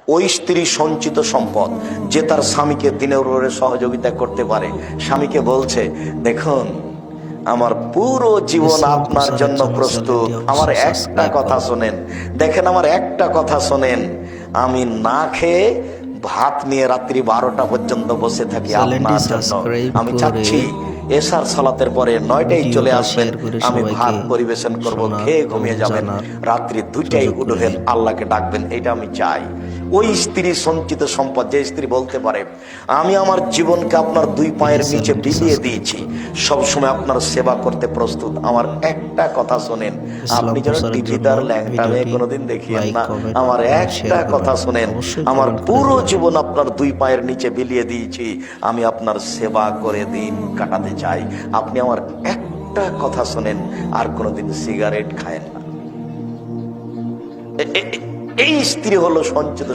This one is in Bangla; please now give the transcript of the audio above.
ওই স্ত্রী সঞ্চিত সম্পদ, যে তার স্বামীকে দিনের উপরে সহযোগিতা করতে পারে। স্বামীকে বলছে, দেখুন আমার পুরো জীবন আপনার জন্য প্রস্তুত, আমার একটা কথা শোনেন, দেখেন আমার একটা কথা শোনেন, আমি না খেয়ে ভাত নিয়ে রাত্রি 12টা পর্যন্ত বসে থাকি আপনার জন্য। আমি চাচ্ছি এশার সালাতের পরে 9টায় চলে আসবেন, আমি ভাত পরিবেশন করব, খেয়ে ঘুমিয়ে যাবেন, রাত্রি 2টায় উঠবেন, আল্লাহকে ডাকবেন, এটা আমি চাই। ওই স্ত্রী সঞ্চিত সম্পদ, যে স্ত্রী বলতে পারে আমি আমার জীবনকে আপনার 2 পায়ের নিচে বিলিয়ে দিয়েছি, সবসময় আপনার সেবা করতে প্রস্তুত। আমার একটা কথা শোনেন, আপনি যেন টিভিদার ল্যাংটা মেয়ে কোনোদিন দেখিয়েন না, আমার একটা কথা শোনেন, আমার পুরো জীবন আপনার 2 পায়ের নিচে বিলিয়ে দিয়েছি, আমি আপনার সেবা করে দিন কাটাতে চাই, আপনি আমার একটা কথা শোনেন, আর কোনোদিন সিগারেট খায়েন না। এই স্ত্রী হলো সঞ্চিত